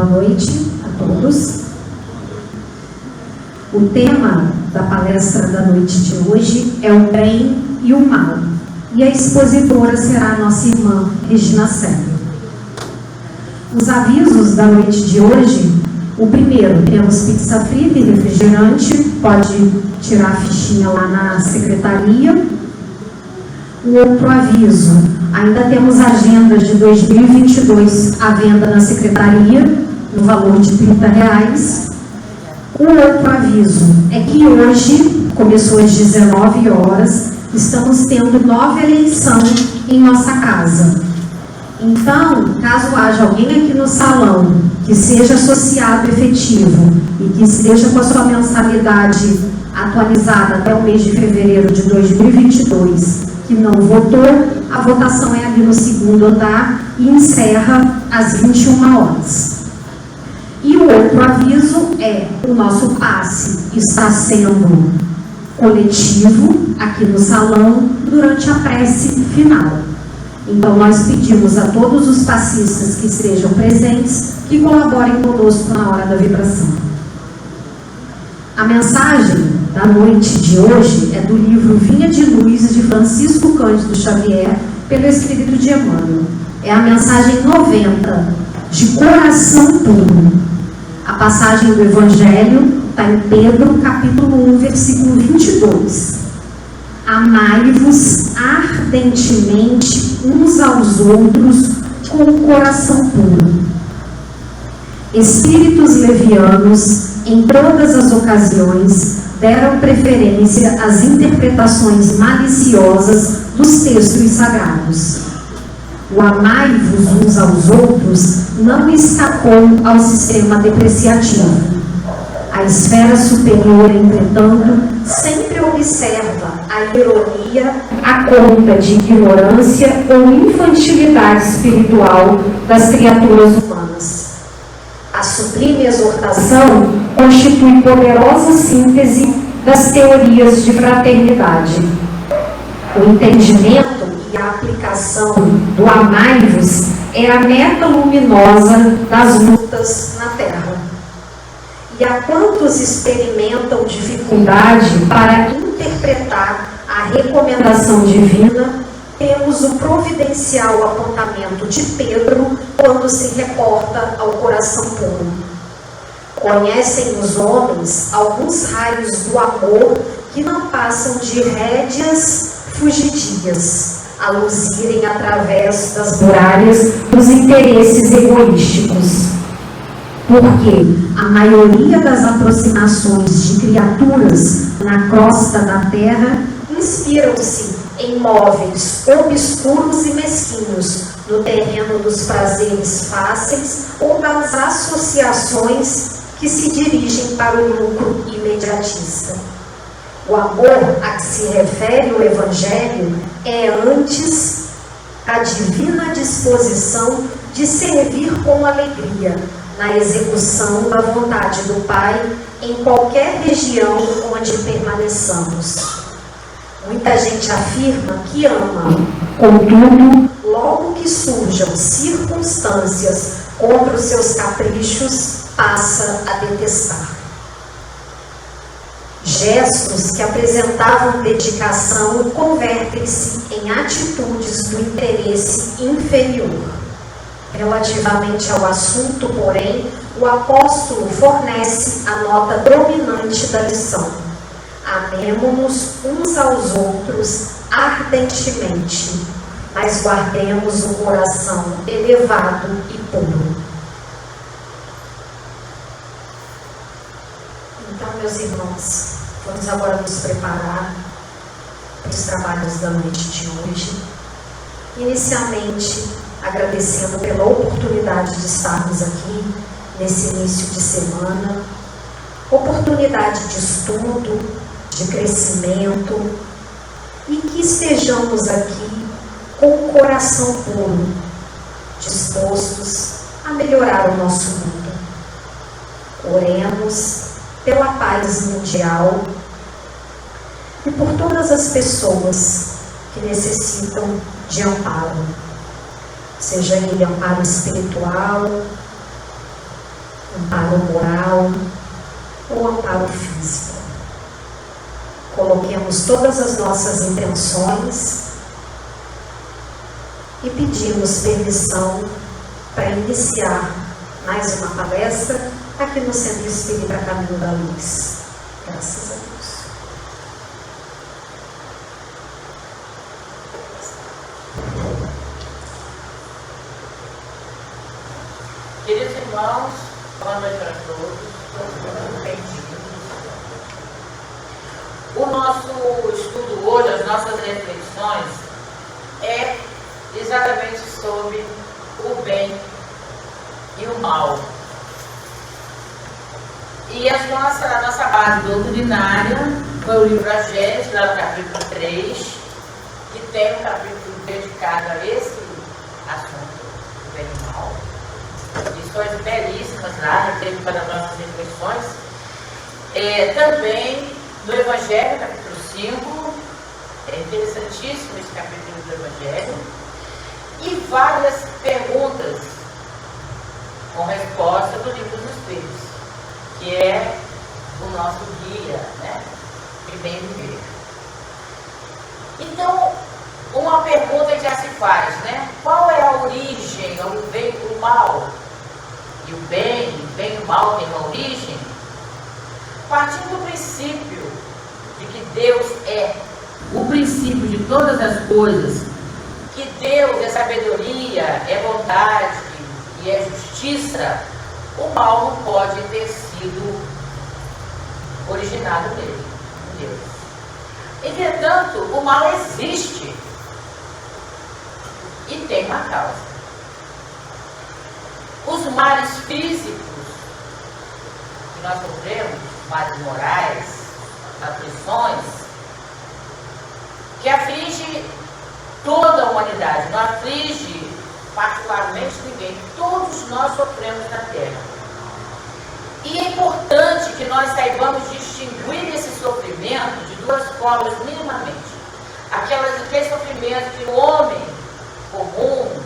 Boa noite a todos. O tema da palestra da noite de hoje é o bem e o mal. E a expositora será a nossa irmã Regina Sérgio. Os avisos da noite de hoje: o primeiro, temos pizza frita e refrigerante, pode tirar a fichinha lá na secretaria. O outro aviso: ainda temos agendas de 2022 à venda na secretaria, no valor de R$30. O outro aviso é que hoje, começou às 19 horas, estamos tendo nova eleição em nossa casa. Então, caso haja alguém aqui no salão que seja associado efetivo e que esteja com a sua mensalidade atualizada até o mês de fevereiro de 2022, que não votou, a votação é ali no segundo andar e encerra às 21 horas. E o outro aviso é: o nosso passe está sendo coletivo aqui no salão durante a prece final. Então, nós pedimos a todos os passistas que estejam presentes que colaborem conosco na hora da vibração. A mensagem da noite de hoje é do livro Vinha de Luz, de Francisco Cândido Xavier, pelo Espírito de Emmanuel. É a mensagem 90, de coração puro. A passagem do Evangelho está em Pedro, capítulo 1, versículo 22. Amai-vos ardentemente uns aos outros com o coração puro. Espíritos levianos, em todas as ocasiões, deram preferência às interpretações maliciosas dos textos sagrados. O amai-vos uns aos outros não escapou ao sistema depreciativo. A esfera superior, entretanto, sempre observa a ironia à conta de ignorância ou infantilidade espiritual das criaturas humanas. A sublime exortação constitui poderosa síntese das teorias de fraternidade. O entendimento e a aplicação do amai-vos é a meta luminosa das lutas na Terra. E a quantos experimentam dificuldade para interpretar a recomendação divina, temos o providencial apontamento de Pedro quando se reporta ao coração puro. Conhecem os homens alguns raios do amor que não passam de rédeas fugidias, a luzirem através das muralhas dos interesses egoísticos. Porque a maioria das aproximações de criaturas na crosta da terra inspiram-se em móveis obscuros e mesquinhos no terreno dos prazeres fáceis ou das associações que se dirigem para o lucro imediatista. O amor a que se refere o Evangelho é antes a divina disposição de servir com alegria na execução da vontade do Pai em qualquer região onde permaneçamos. Muita gente afirma que ama, contudo, logo que surjam circunstâncias contra os seus caprichos, passa a detestar. Gestos que apresentavam dedicação convertem-se em atitudes do interesse inferior. Relativamente ao assunto, porém, o apóstolo fornece a nota dominante da lição: amemo-nos uns aos outros ardentemente, mas guardemos um coração elevado e puro. Então, meus irmãos, vamos agora nos preparar para os trabalhos da noite de hoje. Inicialmente, agradecendo pela oportunidade de estarmos aqui nesse início de semana, oportunidade de estudo, de crescimento, e que estejamos aqui com o coração puro, dispostos a melhorar o nosso mundo. Oremos pela paz mundial e por todas as pessoas que necessitam de amparo, seja ele amparo espiritual, amparo moral ou amparo físico. Coloquemos todas as nossas intenções e pedimos permissão para iniciar mais uma palestra aqui no Centro Espírita Caminho da Luz. Graças a Deus. Queridos irmãos, boa noite para todos, bem-vindos. O nosso estudo hoje, as nossas reflexões, é exatamente sobre o bem e o mal. E a nossa base doutrinária foi o livro A Gênesis, lá no capítulo 3, que tem um capítulo dedicado a esse assunto, o bem e o mal. Lições belíssimas lá, teve para as nossas reflexões. Também no Evangelho, capítulo 5, é interessantíssimo esse capítulo do Evangelho, e várias perguntas com resposta do livro dos Espíritos, que é o nosso guia, né, de bem viver. Então, uma pergunta que já se faz, né? Qual é a origem, o bem e o mal? E o bem e o mal tem uma origem? Partindo do princípio de que Deus é o princípio de todas as coisas, que Deus é sabedoria, é bondade e é justiça, o mal não pode ter sido originado nele, em Deus. Entretanto, o mal existe e tem uma causa. Os males físicos que nós sofremos, males morais, aflições, que aflige toda a humanidade, não aflige particularmente ninguém, todos nós sofremos na Terra. E é importante que nós saibamos distinguir esse sofrimento de duas formas minimamente. Aquele sofrimento que o homem comum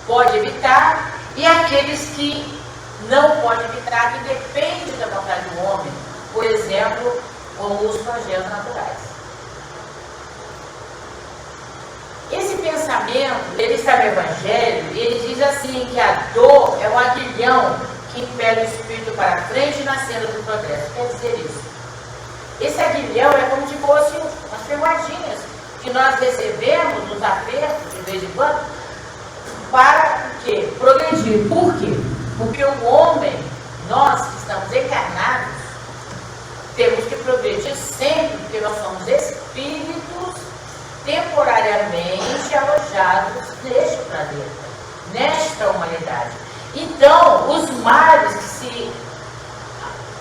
pode evitar e aqueles que não pode evitar, que depende da vontade do homem, por exemplo, como os flagelos naturais. Esse pensamento, ele está no Evangelho, e ele diz assim, que a dor é um aguilhão que impele o espírito para frente na senda do progresso. Quer dizer isso? Esse aguilhão é como se fosse umas ferroadinhas que nós recebemos nos apertos, de vez em quando, para o quê? Progredir. Por quê? Porque o homem, nós que estamos encarnados, temos que progredir sempre, porque nós somos espíritos temporariamente alojados neste planeta, nesta humanidade. Então, os males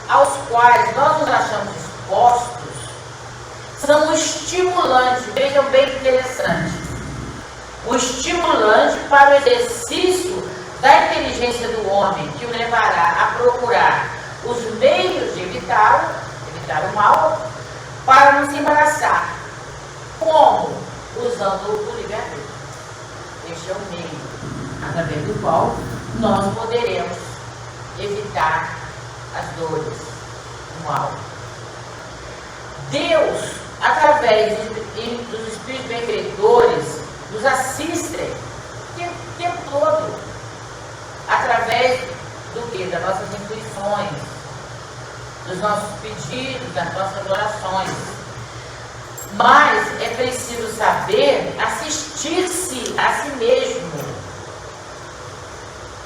aos quais nós nos achamos expostos são um estimulante, vejam bem interessante, o estimulante para o exercício da inteligência do homem, que o levará a procurar os meios de evitar o mal, para não se embaraçar. Como? Usando o livre-arbítrio. Este é o meio através do qual nós poderemos evitar as dores, o mal. Deus, através dos espíritos benfeitores, nos assistem o tempo todo, através do que? Das nossas intuições, dos nossos pedidos, das nossas orações. Mas é preciso saber assistir-se a si mesmo.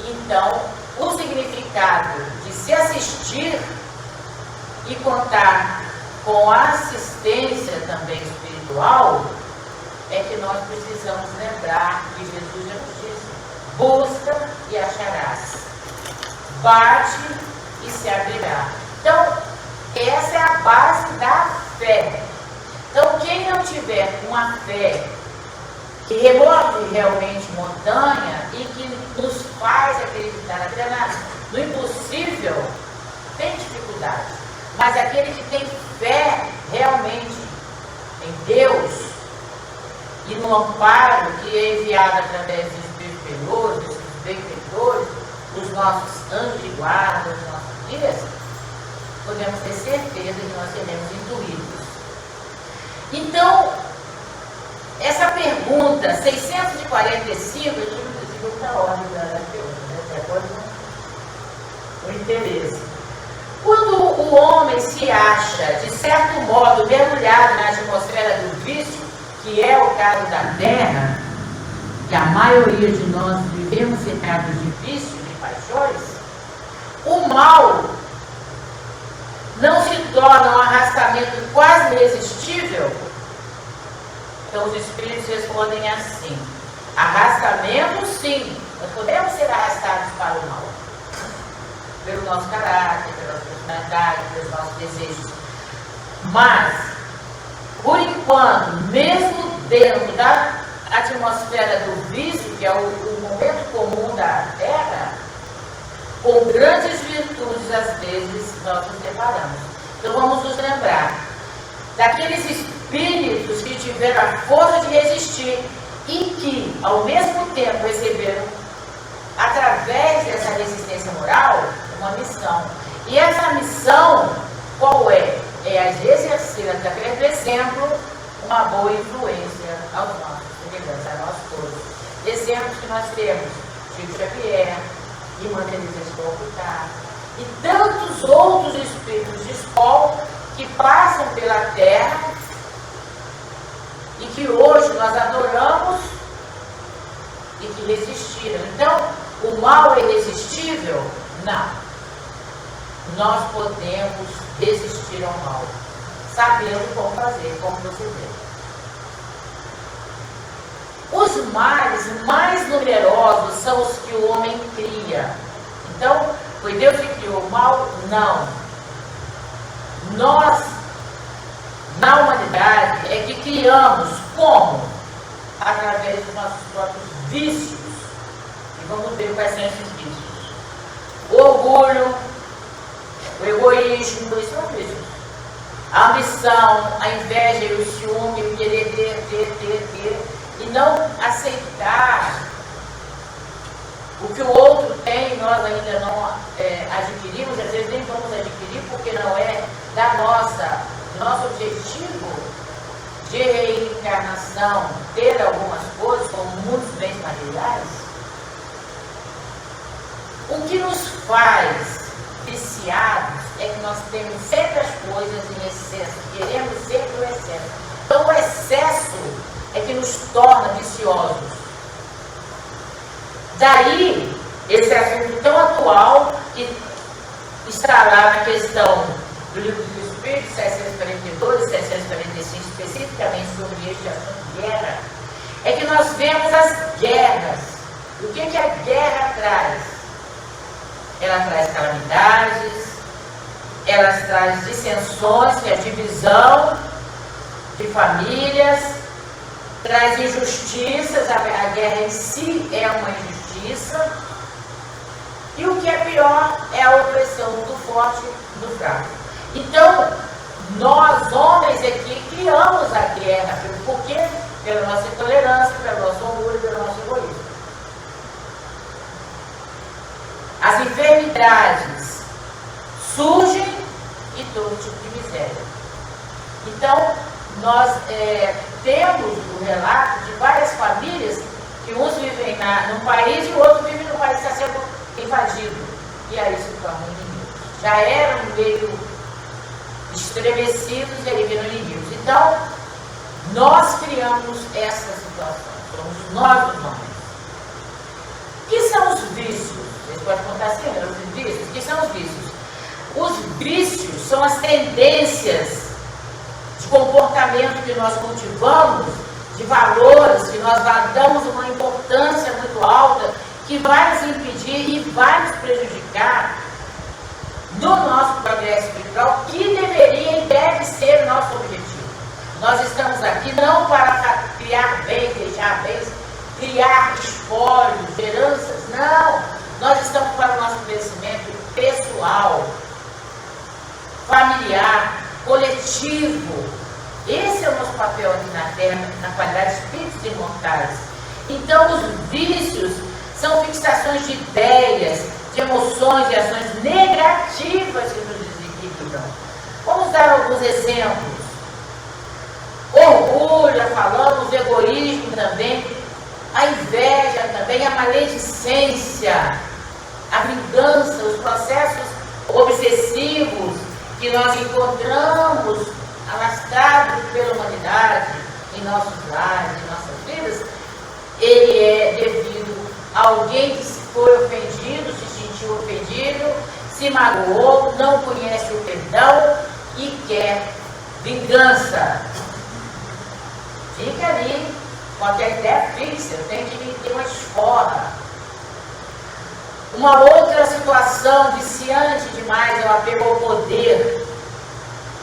Então, o significado de se assistir e contar com a assistência também espiritual é que nós precisamos lembrar que Jesus já nos disse: busca e acharás, bate e se abrirá. Então, essa é a base da fé. Então, quem não tiver uma fé que remove realmente montanha e que nos faz acreditar até no impossível, tem dificuldade. Mas aquele que tem fé realmente em Deus e no amparo que é enviado através dos espíritos superiores, desses benfeitores, os nossos anjos de guarda, os nossos guias, podemos ter certeza que nós seremos intuídos. Então, essa pergunta 645, eu tive outra ordem da pergunta, né? De acordo com o interesse. Quando o homem se acha, de certo modo, mergulhado na atmosfera do vício, que é o caso da Terra, que a maioria de nós vivemos cercados de vício, de paixões, o mal não se torna um arrastamento quase irresistível? Então os espíritos respondem assim: arrastamento sim, nós podemos ser arrastados para o mal, pelo nosso caráter, pela nossa personalidade, pelos nossos desejos. Mas, por enquanto, mesmo dentro da atmosfera do vício, que é o momento comum da Terra, com grandes virtudes, às vezes, nós nos separamos. Então vamos nos lembrar daqueles espíritos que tiveram a força de resistir e que, ao mesmo tempo, receberam, através dessa resistência moral, uma missão. E essa missão, qual é? É a de exercer, através do exemplo, uma boa influência aos nossos semelhantes, a nós todos. Exemplos que nós temos: Chico Xavier, Irmã Teresa de Calcutá, e tantos outros espíritos de escola que passam pela Terra e que hoje nós adoramos e que resistiram. Então, o mal é irresistível? Não. Nós podemos resistir ao mal, sabendo como fazer, como proceder. Os males mais numerosos são os que o homem cria. Então, foi Deus que criou o mal? Não. Nós, na humanidade, é que criamos. Como? Através dos nossos próprios vícios. E vamos ver quais são esses vícios. O orgulho, o egoísmo, isso são vícios. A ambição, a inveja e o ciúme, o querer ter, e não aceitar o que o outro tem, nós ainda não adquirimos, às vezes nem vamos adquirir porque não é do nosso objetivo de reencarnação, ter algumas coisas, como muitos bens materiais. O que nos faz viciados é que nós temos sempre as coisas em excesso, queremos sempre o excesso. Então o excesso é que nos torna viciosos. Daí, esse assunto tão atual, que está lá na questão do Livro dos Espíritos, 742 e 745, especificamente sobre este assunto, guerra, é que nós vemos as guerras. O que a guerra traz? Ela traz calamidades, ela traz dissensões, que é a divisão de famílias, traz injustiças, a guerra em si é uma injustiça, e o que é pior é a opressão do forte do fraco. Então, nós homens aqui criamos a guerra, por quê? Pela nossa intolerância, pelo nosso orgulho, pelo nosso egoísmo. As enfermidades surgem e todo tipo de miséria. Então, nós temos o relato de várias famílias que uns vivem num país e o outro vive no país que está sendo invadido. E aí se tornam inimigos. Já eram meio estremecidos e aí viram inimigos. Então, nós criamos essa situação. Somos nós os homens. O que são os vícios? Vocês podem contar assim, os vícios? O que são os vícios? Os vícios são as tendências de comportamento que nós cultivamos, de valores que nós damos uma importância muito alta, que vai nos impedir e vai nos prejudicar no nosso progresso espiritual, que deveria e deve ser o nosso objetivo. Nós estamos aqui não para criar bens, deixar bens, criar espólios, heranças, não. Nós estamos para o nosso crescimento pessoal, familiar, coletivo. Esse é o nosso papel aqui na Terra, na qualidade de espíritos imortais. Então, os vícios são fixações de ideias, de emoções e ações negativas que nos desequilibram. Vamos dar alguns exemplos. Orgulho, já falamos, egoísmo também, a inveja também, a maledicência, a vingança, os processos obsessivos que nós encontramos alastrados pela humanidade em nossos lares, em nossas vidas, ele é devido a alguém que foi ofendido, se sentiu ofendido, se magoou, não conhece o perdão e quer vingança. Fica ali com aquela ideia fixa, eu tenho que me ter uma esforra. Uma outra situação viciante demais é o apego ao poder,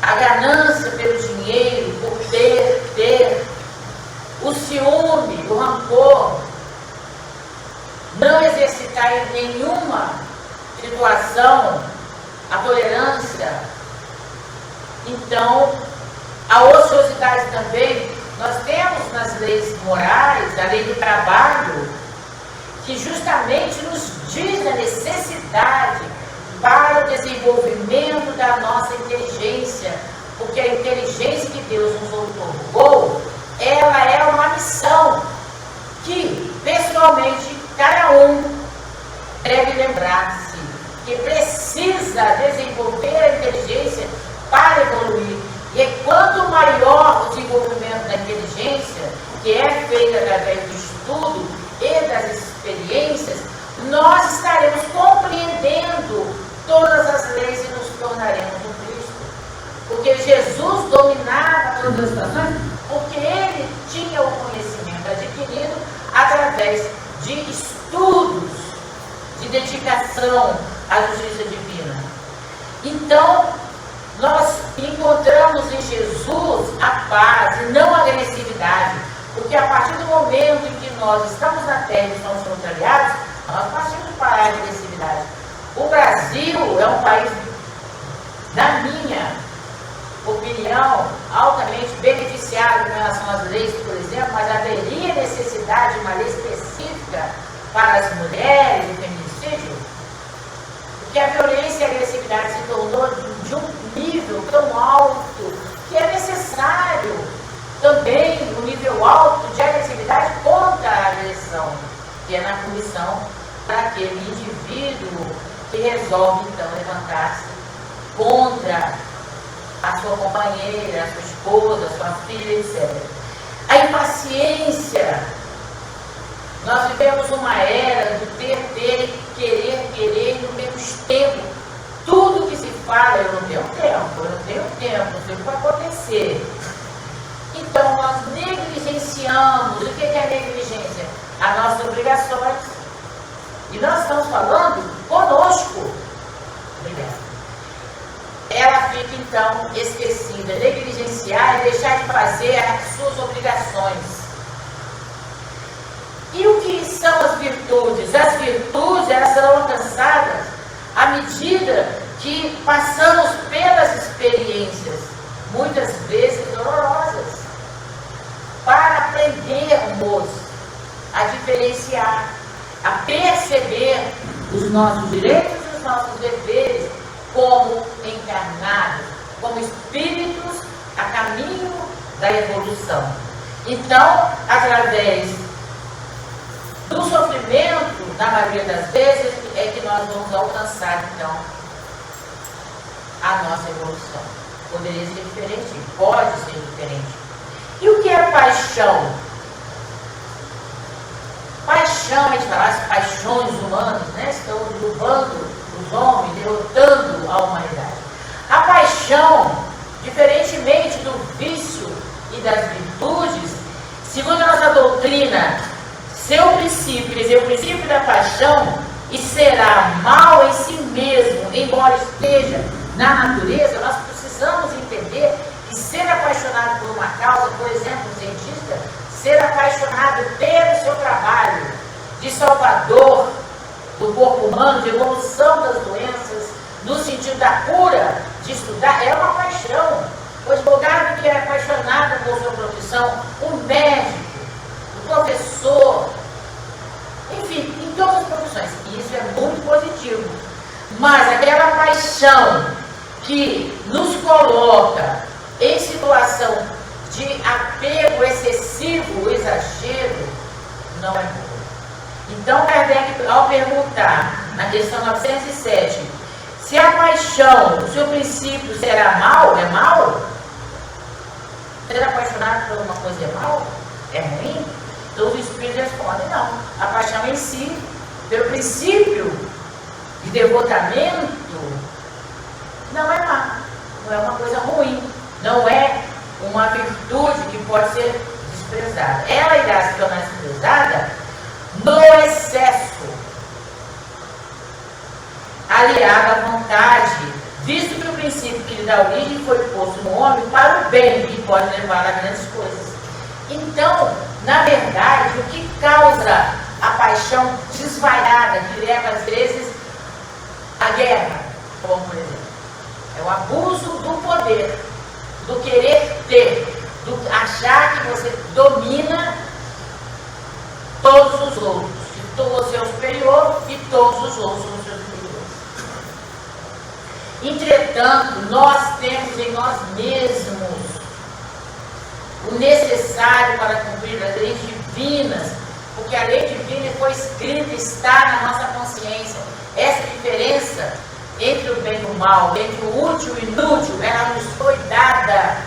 a ganância pelo dinheiro, por ter, o ciúme, o rancor, não exercitar em nenhuma situação a tolerância. Então, a ociosidade também, nós temos nas leis morais, a lei do trabalho, que justamente nos diz a necessidade para o desenvolvimento da nossa inteligência, porque a inteligência que Deus nos outorgou, ela é uma missão que, pessoalmente, cada um deve lembrar-se que precisa desenvolver a inteligência para evoluir. E quanto maior o desenvolvimento da inteligência, que é feita através do estudo e das experiências, nós estaremos compreendendo todas as leis e nos tornaremos um Cristo. Porque Jesus dominava todas as situações, porque ele tinha o conhecimento adquirido através de estudos, de dedicação à justiça divina. Então, nós encontramos em Jesus a paz e não a agressividade, porque a partir do momento em que nós estamos na terra e somos contrariados, nós partimos para a agressividade. O Brasil é um país, na minha opinião, altamente beneficiado com relação às leis, por exemplo, mas haveria necessidade de uma lei específica para as mulheres, o feminicídio, porque a violência e a agressividade se tornou de um nível tão alto que é necessário também um nível alto de agressividade contra a agressão, que é na punição para aquele indivíduo que resolve então levantar-se contra a sua companheira, a sua esposa, a sua filha, etc. A impaciência. Nós vivemos uma era do ter, querer, e não temos tempo. Tudo que se fala, eu não tenho tempo, não sei o que vai acontecer. Então, nós negligenciamos. O que é negligência? As nossas obrigações. E nós estamos falando conosco. Obrigada. Ela fica, então, esquecida, negligenciar e deixar de fazer as suas obrigações. E o que são as virtudes? As virtudes, elas serão alcançadas à medida que passamos pelas experiências, muitas vezes dolorosas, para aprendermos a diferenciar, a perceber os nossos direitos e os nossos deveres como encarnados, como espíritos a caminho da evolução. Então, através do sofrimento, na maioria das vezes, é que nós vamos alcançar, então, a nossa evolução. Poderia ser diferente, pode ser diferente. E o que é paixão? Paixão, a gente fala, as paixões humanas, né, estão derrubando os homens, derrotando a humanidade. A paixão, diferentemente do vício e das virtudes, segundo a nossa doutrina, seu princípio, quer dizer, o princípio da paixão, e será mal em si mesmo, embora esteja na natureza, nós precisamos entender que ser apaixonado por uma causa, por exemplo, um cientista, ser apaixonado pelo seu trabalho de salvador do corpo humano, de evolução das doenças, no sentido da cura, de estudar, é uma paixão. O advogado que é apaixonado por sua profissão, o médico, o professor, enfim, todas as profissões. E isso é muito positivo. Mas aquela paixão que nos coloca em situação de apego excessivo, exagero, não é boa. Então, Kardec, ao perguntar, na questão 907, se a paixão, o seu princípio será mal, é mal? Ser apaixonado por alguma coisa é mal? É ruim? Então, os espíritos respondem, não. A paixão em si, pelo princípio de devotamento, não é má. Não é uma coisa ruim. Não é uma virtude que pode ser desprezada. Ela irá se tornar desprezada no excesso, aliado à vontade, visto que o princípio que lhe dá origem foi posto no homem para o bem e pode levar a grandes coisas. Então, na verdade, o que causa a paixão desvairada, que leva às vezes à guerra, como por exemplo, é o abuso do poder, do querer ter, do achar que você domina todos os outros, que você é o superior e todos os outros são os seus superiores. Entretanto, nós temos em nós mesmos o necessário para cumprir as leis divinas, porque a lei divina foi escrita, está na nossa consciência. Essa diferença entre o bem e o mal, entre o útil e o inútil, ela nos foi dada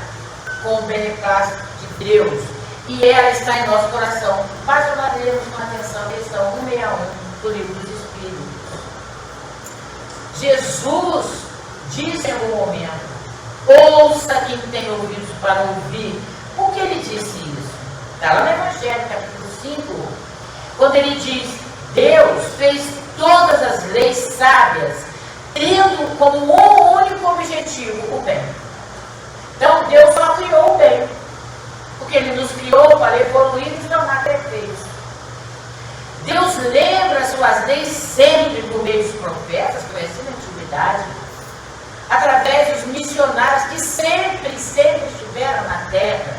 com o beneplácito de Deus. E ela está em nosso coração. Basta nós lermos com atenção a questão 161 do Livro dos Espíritos. Jesus disse em algum momento, ouça quem tem ouvidos para ouvir. Por que ele disse isso? Está lá no Evangelho, capítulo 5, quando ele diz, Deus fez todas as leis sábias, tendo como um único objetivo o bem. Então, Deus só criou o bem. Porque Ele nos criou para evoluir e nos tornar perfeitos. Deus lembra suas leis sempre por meio dos profetas, conhecidos na antiguidade, através dos missionários que sempre estiveram na terra,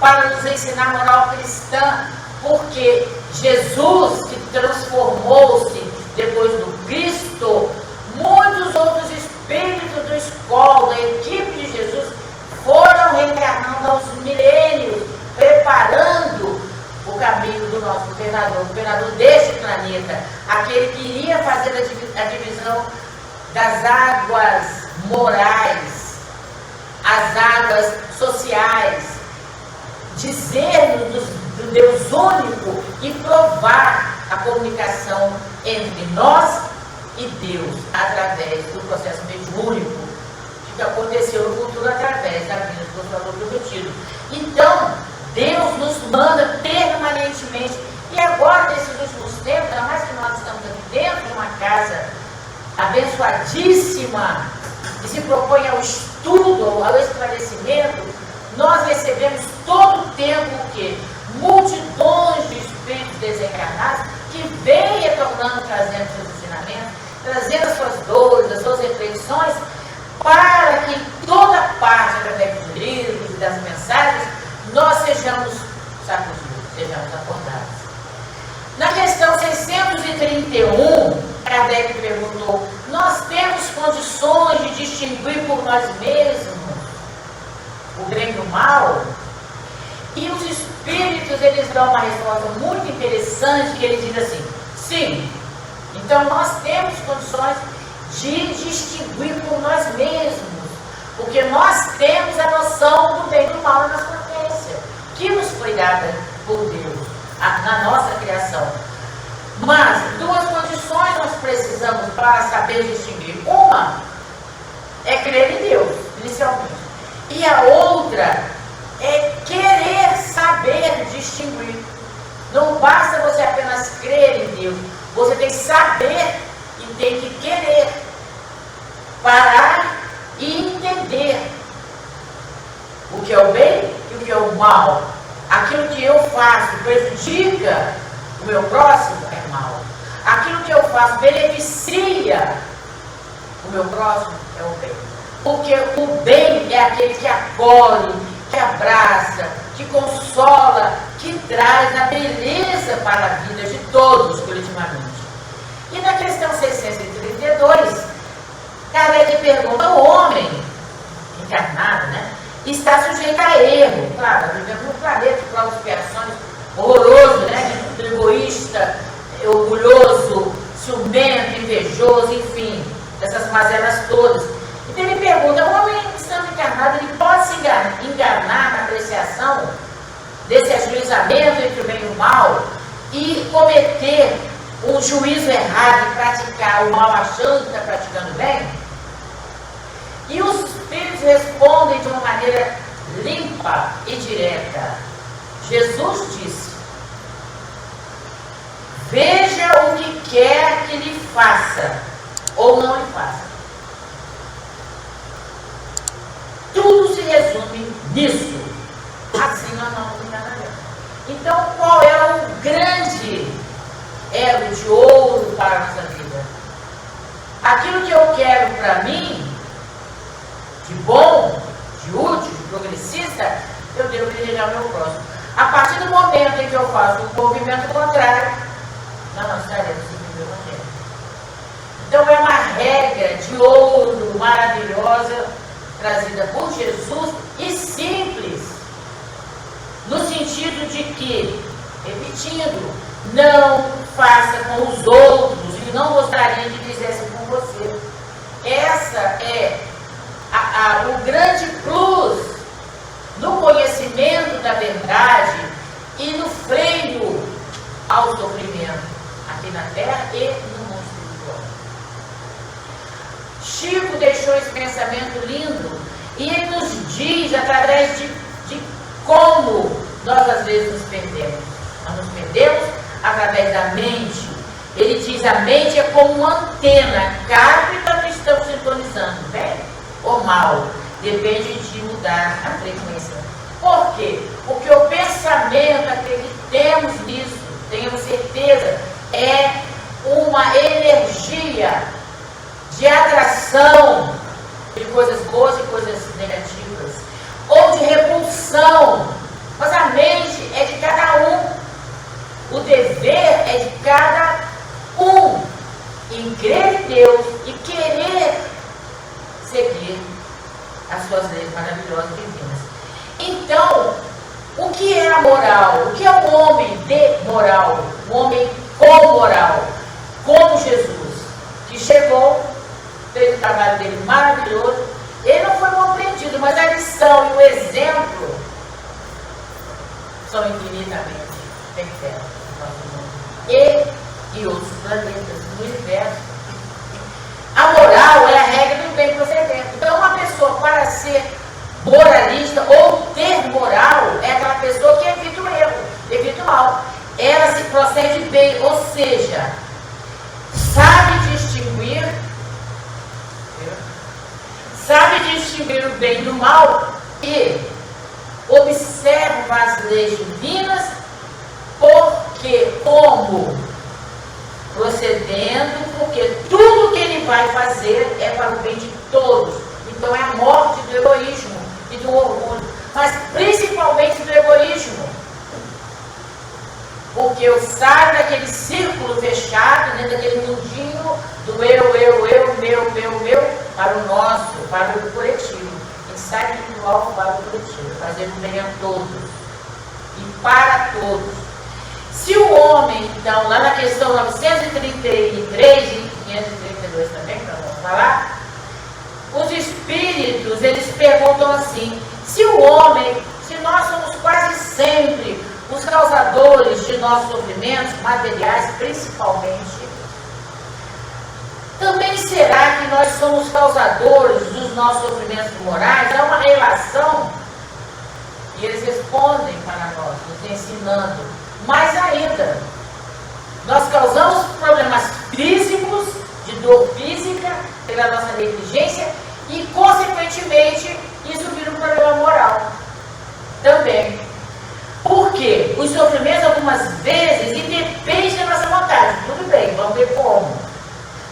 para nos ensinar a moral cristã, porque Jesus, que transformou-se depois do Cristo, muitos outros espíritos do escola, da equipe de Jesus, foram reencarnando aos milênios, preparando o caminho do nosso governador deste planeta, aquele que iria fazer a divisão das águas morais, as águas sociais, dizer-nos do Deus único e provar a comunicação entre nós e Deus, através do processo mediúnico que aconteceu no futuro através da vida do Consolador Prometido. Então, Deus nos manda permanentemente, e agora, nesses últimos tempos, ainda mais que nós estamos aqui dentro de uma casa abençoadíssima, que se propõe ao estudo, ao esclarecimento, nós recebemos todo o tempo o quê? Multidões de espíritos desencarnados que vêm retornando, trazendo seus ensinamentos, trazendo as suas dores, as suas reflexões, para que em toda parte, através dos livros e das mensagens, nós sejamos sacudidos, sejamos acordados. Na questão 631, Kardec perguntou, nós temos condições de distinguir por nós mesmos o bem do mal? E os espíritos, eles dão uma resposta muito interessante, que eles dizem assim, sim, então nós temos condições de distinguir por nós mesmos, porque nós temos a noção do bem e do mal na nossa consciência, que nos foi dada por Deus, na nossa criação. Mas duas condições nós precisamos para saber distinguir. Uma é crer em Deus, inicialmente. E a outra é querer saber distinguir. Não basta você apenas crer em Deus, você tem que saber e tem que querer parar e entender o que é o bem e o que é o mal. Aquilo que eu faço prejudica o meu próximo é mal. Aquilo que eu faço beneficia o meu próximo é o bem. Porque o bem é aquele que acolhe, que abraça, que consola, que que traz a beleza para a vida de todos, coletivamente. E na questão 632, Kardec pergunta: o homem encarnado, né, está sujeito a erro. Claro, vivemos num planeta de provas e expiações horroroso, né, egoísta, orgulhoso, ciumento, invejoso, enfim, essas mazelas todas. Então ele pergunta: o homem estando encarnado, ele pode se enganar na apreciação desse ajuizamento entre o bem e o mal e cometer um juízo errado e praticar o mal achando que está praticando bem? E os espíritos respondem de uma maneira limpa e direta. Jesus disse: veja o que quer que lhe faça ou não lhe faça. Tudo se resume nisso. Assim nós não nos enganaremos. Então, qual é o grande elo de ouro para a nossa vida? Aquilo que eu quero para mim, de bom, de útil, de progressista, eu devo desejar ao meu próximo. A partir do momento em que eu faço o movimento contrário, nós estaremos seguindo o Evangelho. Então é uma regra de ouro maravilhosa, trazida por Jesus e simples, no sentido de que, repetindo, não faça com os outros e não gostaria que fizesse com você. Essa é o grande plus no conhecimento da verdade e no freio ao sofrimento aqui na Terra e no mundo espiritual. Chico deixou esse pensamento lindo e ele nos diz através de como nós às vezes nos perdemos. Nós nos perdemos através da mente. Ele diz: a mente é como uma antena, capta quando estamos sintonizando, bem ou mal, depende de mudar a frequência. Por quê? Porque o pensamento, acreditemos nisso, tenhamos certeza, é uma energia de atração de coisas boas e coisas negativas, ou de repulsão. Mas a mente é de cada um. O dever é de cada um em crer em Deus e querer seguir as suas leis maravilhosas divinas. Então, o que é a moral? O que é o homem de moral? O homem com moral, como Jesus, que chegou, fez o trabalho dele maravilhoso. Ele não foi compreendido, mas a lição e o exemplo são infinitamente perfeitos no nosso mundo e outros planetas no universo. A moral é a regra do bem proceder. Então, uma pessoa, para ser moralista ou ter moral, é aquela pessoa que evita o erro, evita o mal. Ela se procede bem, ou seja, sabe distinguir o bem do mal e observa as leis divinas, porque como procedendo, porque tudo que ele vai fazer é para o bem de todos. Então é a morte do egoísmo e do orgulho, mas principalmente do egoísmo, porque eu saio daquele círculo fechado, né, daquele mundinho do eu, meu, para o nosso, para o coletivo. A gente sai do individual para o coletivo, fazendo bem a todos e para todos. Se o homem, então, lá na questão 933 e 532 também, para vamos falar, os espíritos, eles perguntam assim: se o homem, se nós somos quase sempre os causadores de nossos sofrimentos materiais, principalmente, também será que nós somos causadores dos nossos sofrimentos morais? Há uma relação, e eles respondem para nós, nos ensinando. Mais ainda, nós causamos problemas físicos, de dor física, pela nossa negligência, e, consequentemente, isso vira um problema moral também. Por quê? Os sofrimentos, algumas vezes, independem da nossa vontade. Tudo bem, vamos ver como.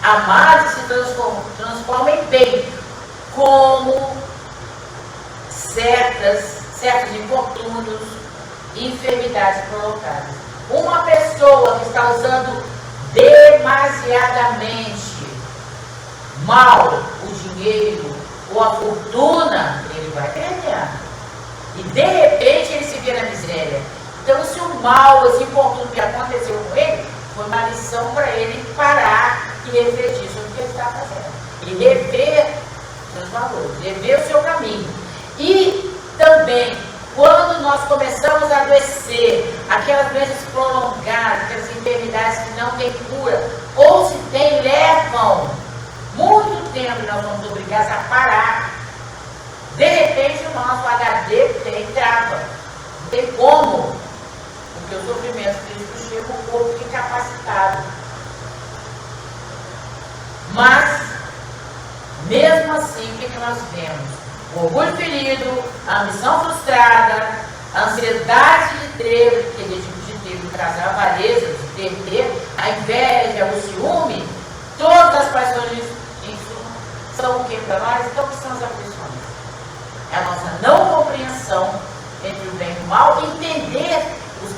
Amar se transforma em bem, como certos infortúnios e enfermidades prolongadas. Uma pessoa que está usando demasiadamente mal o dinheiro ou a fortuna, ele vai perder. E de repente ele se vê na miséria. Então, se o mal, esse infortúnio que aconteceu com ele, foi uma lição para ele parar e refletir sobre o que ele está fazendo. E rever seus valores, rever o seu caminho. E também, quando nós começamos a adoecer, aquelas doenças prolongadas, aquelas enfermidades que não têm cura, ou se tem, levam muito tempo e nós somos obrigados a parar. De repente, o nosso HD tem trava. Não tem como. Porque o sofrimento físico chega, o corpo fica incapacitado. Mas, mesmo assim, o que nós vemos? O orgulho ferido, a ambição frustrada, a ansiedade de ter, porque de ter traz a avareza, de ter, a inveja, o ciúme, todas as paixões são o que para nós? Então, o que são as aflições? É a nossa não compreensão entre o bem e o mal, entender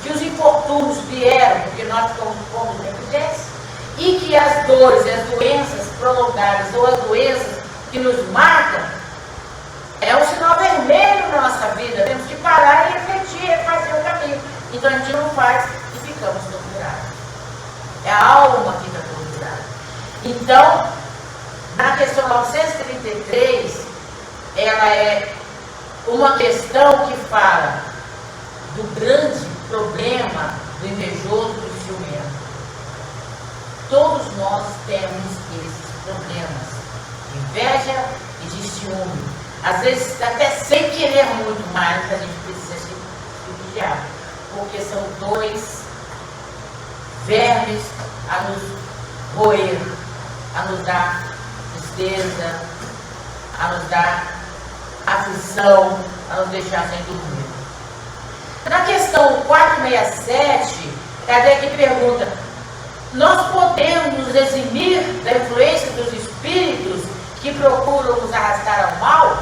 que os infortúnios vieram, porque nós fomos negligentes, e que as dores e as doenças prolongadas, ou as doenças que nos marcam, é um sinal vermelho na nossa vida. Temos que parar e refletir e fazer o caminho. Então a gente não faz e ficamos torturados. É a alma que está torturada. Então, na questão 933, ela é uma questão que fala do grande problema do invejoso, do ciumento. Todos nós temos esses problemas de inveja e de ciúme. Às vezes, até sem querer muito mais, a gente precisa se vigiar, porque são dois vermes a nos roer, a nos dar tristeza, a nos dar aflição, a nos deixar sem dormir. Na questão 467, Kardec pergunta: nós podemos nos eximir da influência dos espíritos que procuram nos arrastar ao mal?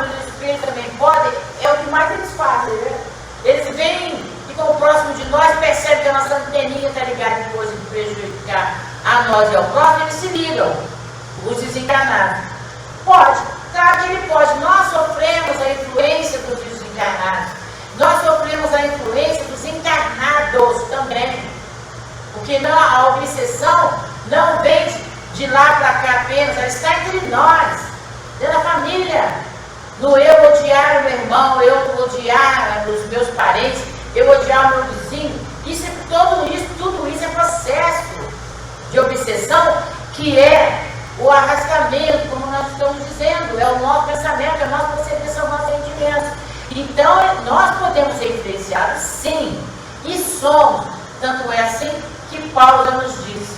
Os espíritos também podem. É o que mais eles fazem, né? Eles vêm, ficam próximo de nós, percebem que a nossa anteninha está ligada em coisa de prejudicar a nós e ao próximo, eles se ligam, os desencarnados. Pode, claro que ele pode. Nós sofremos a influência dos desencarnados. Nós sofremos a influência dos encarnados também. Porque não, a obsessão não vem de lá para cá apenas, ela está entre nós, dentro da família. No eu odiar o meu irmão, eu odiar os meus parentes, eu odiar o meu vizinho. Tudo isso é processo de obsessão, que é o arrastamento, como nós estamos dizendo, é o nosso pensamento, é a nossa percepção, nossos sentimentos. Então, nós podemos ser influenciados, sim, e somos. Tanto é assim que Paulo já nos diz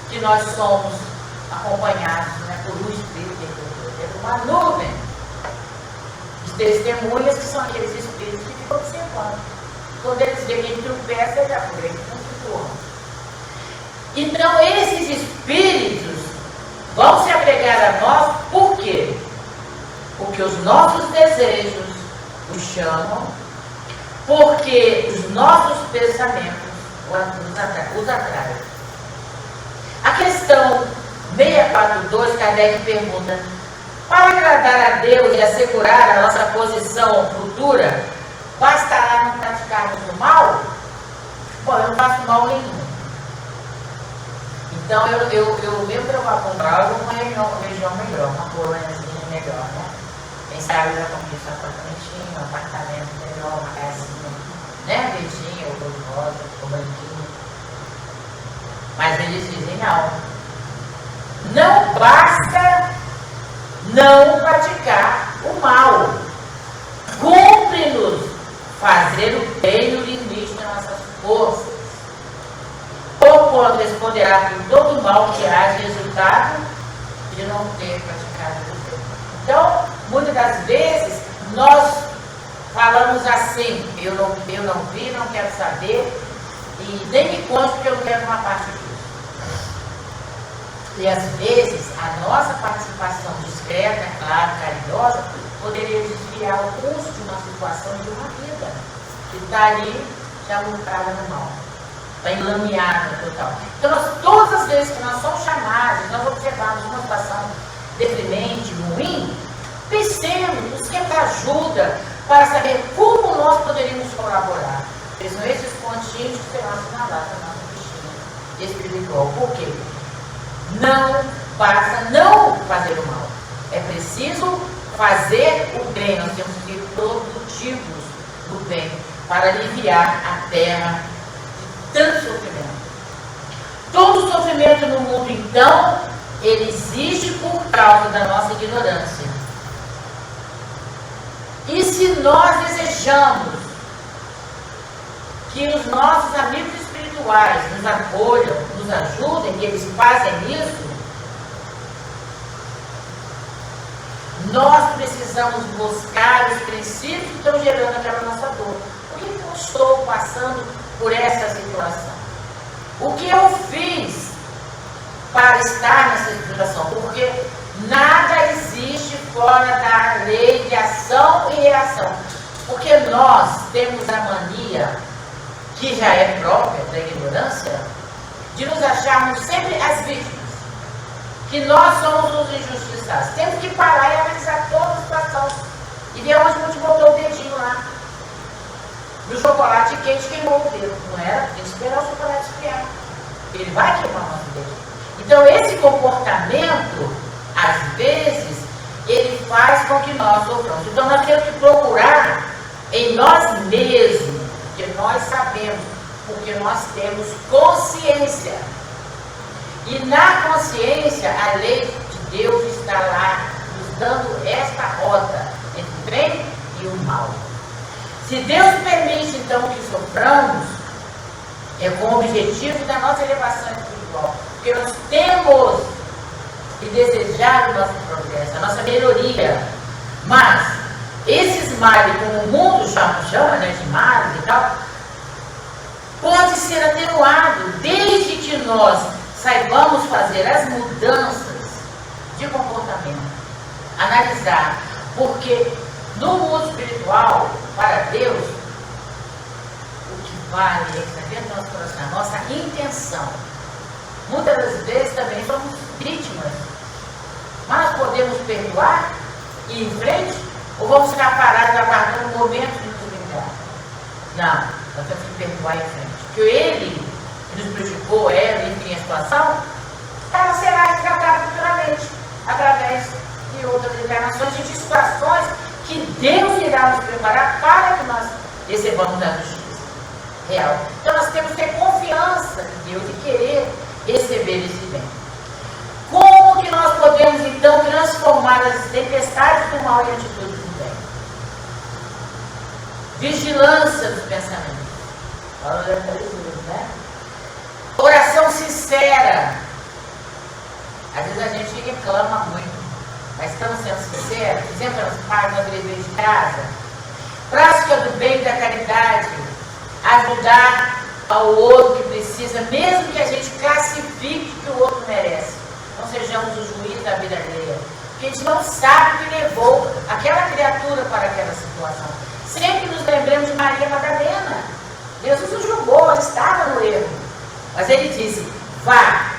que nós somos acompanhados, né, por um espírito, por uma nuvem de testemunhas, que são aqueles espíritos que ficam observando. Quando eles veem que tropeça, já por eles não ficam. Então, esses espíritos vão se agregar a nós, por quê? Porque os nossos desejos os chamam, porque os nossos pensamentos os atraem. A questão 642, Kardec pergunta: para agradar a Deus e assegurar a nossa posição futura, bastará não praticarmos o mal? Bom, eu não faço mal nenhum. Então, eu mesmo que eu vá comprar uma região melhor, uma colôniazinha melhor, né? Quem sabe eu já comprei um apartamento melhor, uma casinha, né? Verdinha, ou cor-de-rosa, ou branquinho. Mas eles dizem não. Não basta não praticar o mal. Cumpre-nos fazer o bem no limite das nossas forças. Ou quando responderá por todo o mal que há de resultado de não ter praticado o bem. Então, muitas das vezes, nós falamos assim: eu não vi, não quero saber, e nem me conte porque eu não quero uma parte disso. E às vezes, a nossa participação discreta, clara, carinhosa, poderia desviar o curso de uma situação de uma vida. que está ali já lucrada no mal, está enlameada total. Então, todas as vezes que nós somos chamados, nós observamos uma situação deprimente, ruim, pensemos, busquemos ajuda para saber como nós poderíamos colaborar. Porque são esses pontinhos que serão assinalados na nossa piscina espiritual. Por quê? Não basta não fazer o mal. É preciso fazer o bem. Nós temos que ser produtivos do bem para aliviar a terra de tanto sofrimento. Todo sofrimento no mundo, então, ele existe por causa da nossa ignorância. E se nós desejamos que os nossos amigos espirituais nos acolham, nos ajudem, e eles fazem isso, nós precisamos buscar os princípios que estão gerando aquela nossa dor. Por que eu estou passando por essa situação? O que eu fiz para estar nessa situação? Porque nada existe fora da lei de ação e reação. Porque nós temos a mania, que já é própria da ignorância, de nos acharmos sempre as vítimas. Que nós somos os injustiçados. Temos que parar e analisar toda a situação. E ver onde a gente botou o dedinho lá. No chocolate quente queimou o dedo. Não era? Tem que esperar o chocolate esfriar. Ele vai queimar o nosso dedo. Então esse comportamento, às vezes, ele faz com que nós soframos. Então nós temos que procurar em nós mesmos, porque nós sabemos, porque nós temos consciência. E na consciência, a lei de Deus está lá, nos dando esta rota entre o bem e o mal. Se Deus permite, então, que soframos, é com o objetivo da nossa elevação espiritual. Porque nós temos que desejar o nosso progresso, a nossa melhoria. Mas, esses males, como o mundo chama, né, de males e tal, pode ser atenuado, desde que nós saibamos fazer as mudanças de comportamento, analisar, porque no mundo espiritual, para Deus, o que vale é que está dentro do nosso coração, a nossa intenção. Muitas das vezes também somos vítimas, mas podemos perdoar e ir em frente, ou vamos ficar parados aguardando o momento de nos vingar? Não, nós temos que perdoar em frente, porque Ele que nos prejudicou, ela, enfim, a situação, ela será resgatada futuramente, através de outras encarnações e de situações que Deus irá nos preparar para que nós recebamos a justiça real. Então nós temos que ter confiança em Deus e querer receber esse bem. Como que nós podemos então transformar as tempestades do mal em atitudes do bem? Vigilância dos pensamentos. Né? Oração sincera. Às vezes a gente reclama muito, mas estamos sendo sinceros, fizemos as partes da dever de casa. Prática do bem e da caridade, ajudar ao outro que precisa, mesmo que a gente classifique que o outro merece. Não sejamos o juiz da vida alheia, porque a gente não sabe o que levou aquela criatura para aquela situação. Sempre nos lembremos de Maria Madalena. Jesus o julgou, ela estava no erro. Mas ele disse, vá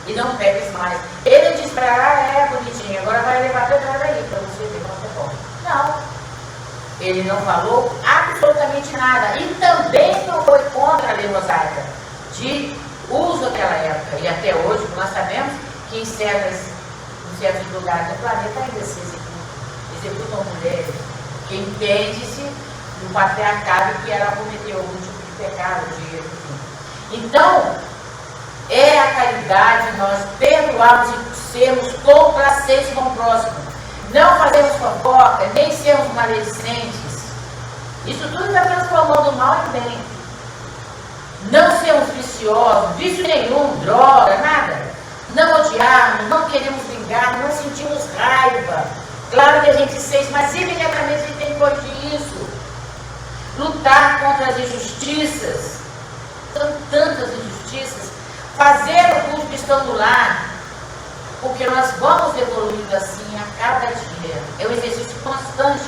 e não pegues mais. Ele disse para ela, bonitinho, agora vai levar teu nada aí para você ver como você pode. Não. Ele não falou absolutamente nada. E também não foi contra a lei mosaica de uso daquela época. E até hoje, nós sabemos que em certos lugares do planeta ainda se executam mulheres, que entende-se no patriarcado que ela cometeu algum tipo de pecado, de erro. Então, é a caridade nós perdoarmos e sermos complacentes com o próximo. Não fazemos fofoca, nem sermos maledicentes. Isso tudo está transformando o mal em bem. Não sermos viciosos, vício nenhum, droga, nada. Não odiarmos, não queremos vingar, não sentimos raiva. Claro que a gente sente, mas imediatamente a gente tem que corrigir isso. Lutar contra as injustiças. São tantas injustiças. Fazer o culto cristão no lar, porque nós vamos evoluindo assim a cada dia. É um exercício constante.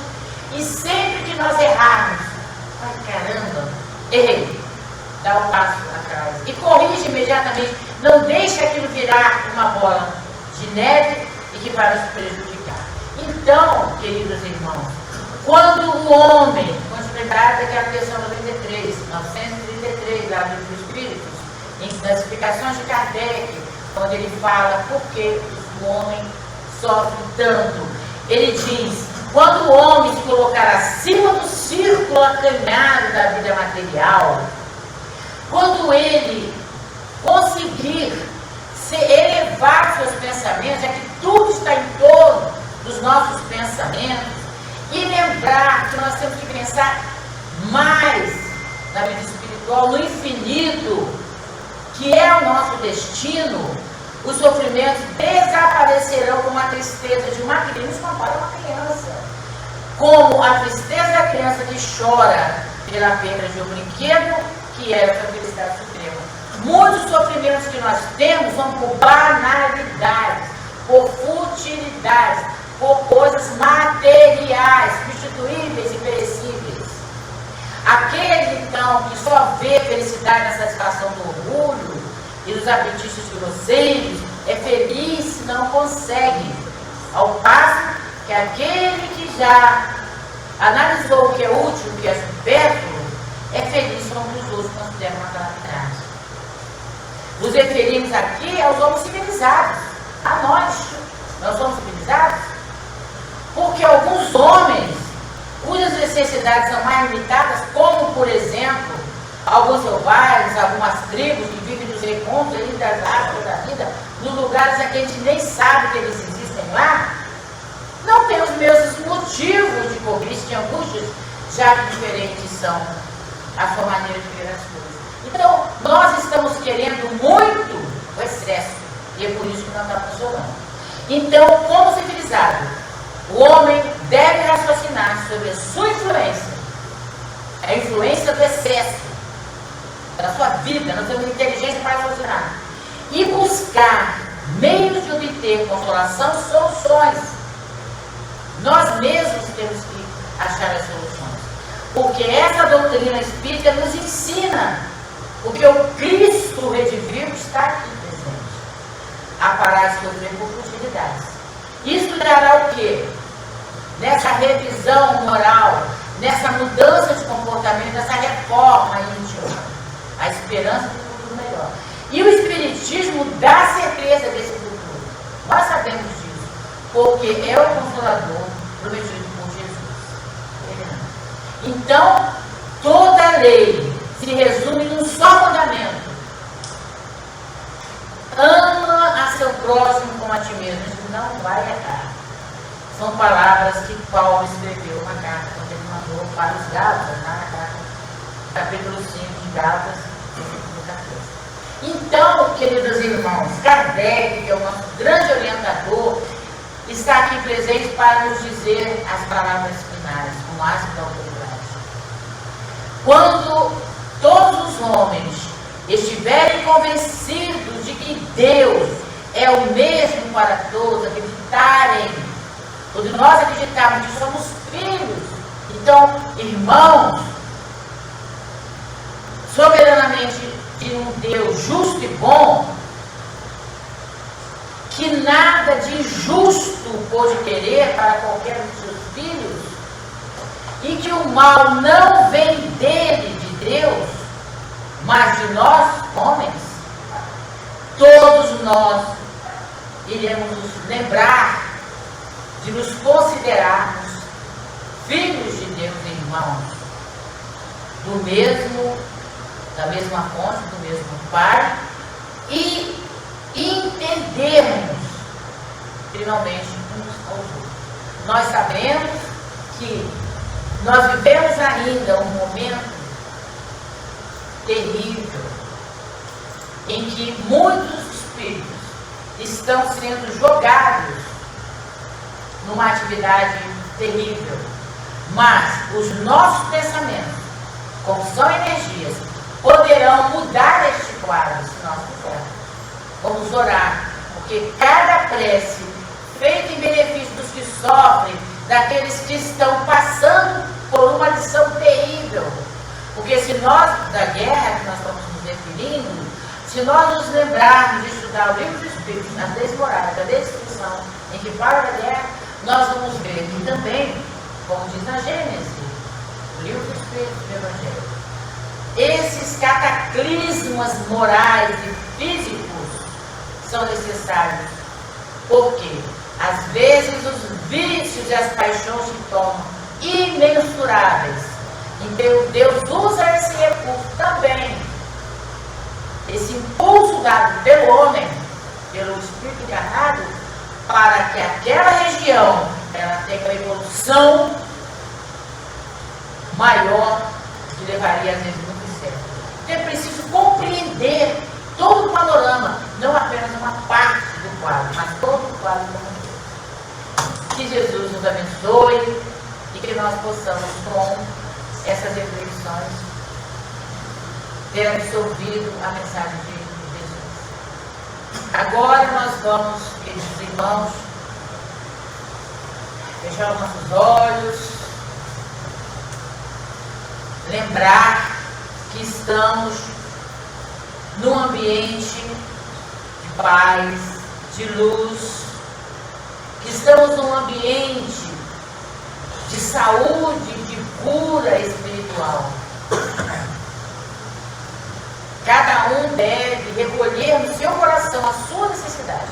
E sempre que nós errarmos, ai caramba, errei. Dá um passo atrás e corrige imediatamente. Não deixe aquilo virar uma bola de neve e que vai nos prejudicar. Então, queridos irmãos, quando o homem, continuidade daquela questão 933, lá dos Espíritos, nas explicações de Kardec, quando ele fala por que o homem sofre tanto, ele diz: quando o homem se colocar acima do círculo acanhado da vida material, quando ele conseguir elevar seus pensamentos, é que tudo está em torno dos nossos pensamentos, e lembrar que nós temos que pensar mais na vida espiritual, no infinito, que é o nosso destino, os sofrimentos desaparecerão como a tristeza de uma criança, compara uma criança, como a tristeza da criança que chora pela perda de um brinquedo, que é essa felicidade suprema. Muitos sofrimentos que nós temos são por banalidades, por futilidades, por coisas materiais, substituíveis e perecíveis. Aquele, então, que só vê felicidade na satisfação do orgulho e dos apetites grosseiros, é feliz se não consegue. Ao passo que aquele que já analisou o que é útil, o que é supérfluo, é feliz quando os outros consideram uma calamidade. Nos referimos aqui aos homens civilizados, a nós. Nós somos civilizados porque alguns homens, cujas necessidades são mais limitadas, como, por exemplo, alguns selvagens, algumas tribos que vivem nos recôncavos ali das árvores da vida, nos lugares em que a gente nem sabe que eles existem lá, não tem os mesmos motivos de cobiça e angústias, já que diferentes são a sua maneira de ver as coisas. Então, nós estamos querendo muito o excesso, e é por isso que não está funcionando. Então, como civilizado, o homem deve raciocinar sobre a sua influência, a influência do excesso, da sua vida. Nós temos inteligência para raciocinar, e buscar meios de obter consolação, soluções. Nós mesmos temos que achar as soluções, porque essa doutrina espírita nos ensina, porque o Cristo redivivo está aqui presente, a parar de sofrer por futilidades. Isso dará o quê? Nessa revisão moral, nessa mudança de comportamento, nessa reforma íntima, a esperança de um futuro melhor. E o Espiritismo dá certeza desse futuro. Nós sabemos disso, porque é o Consolador prometido por Jesus. Então, toda a lei se resume num só mandamento: ama a seu próximo como a ti mesmo. Isso não vai errar. São palavras que Paulo escreveu na carta, quando ele mandou para os Gálatas, na carta, capítulo 5 de Gálatas, versículo 14. Então, queridos irmãos, Kardec, que é o nosso grande orientador, está aqui presente para nos dizer as palavras finais, com o máximo da autoridade. Quando todos os homens estiverem convencidos de que Deus é o mesmo para todos, acreditarem, todos nós acreditamos que somos filhos, então, irmãos, soberanamente de um Deus justo e bom, que nada de injusto pode querer para qualquer um dos seus filhos, e que o mal não vem dele, de Deus, mas de nós, homens, todos nós iremos nos lembrar de nos considerarmos filhos de Deus e irmãos, da mesma fonte, do mesmo Pai, e entendermos, finalmente, uns aos outros. Nós sabemos que nós vivemos ainda um momento terrível, em que muitos espíritos estão sendo jogados numa atividade terrível, mas os nossos pensamentos, como são energias, poderão mudar este quadro, se nós quisermos. Vamos orar, porque cada prece feita em benefício dos que sofrem, daqueles que estão passando por uma lição terrível, Porque se nós, da guerra que nós estamos nos referindo, se nós nos lembrarmos de estudar o livro dos Espíritos, as leis morais, a descrição em que fala da guerra, nós vamos ver que também, como diz na Gênesis, o livro dos Espíritos do Evangelho, esses cataclismas morais e físicos são necessários, porque às vezes os vícios e as paixões se tornam imensuráveis. Então Deus usa esse recurso também, esse impulso dado pelo homem, pelo espírito encarnado, para que aquela região ela tenha uma evolução maior, que levaria às vezes muito certo. Então é preciso compreender todo o panorama, não apenas uma parte do quadro, mas todo o quadro como um todo. Que Jesus nos abençoe e que nós possamos, com essas reflexões, ter absorvido a mensagem de Jesus. Agora nós vamos, queridos irmãos, fechar os nossos olhos, lembrar que estamos num ambiente de paz, de luz, que estamos num ambiente de saúde, de cura espiritual. Cada um deve recolher no seu coração a sua necessidade.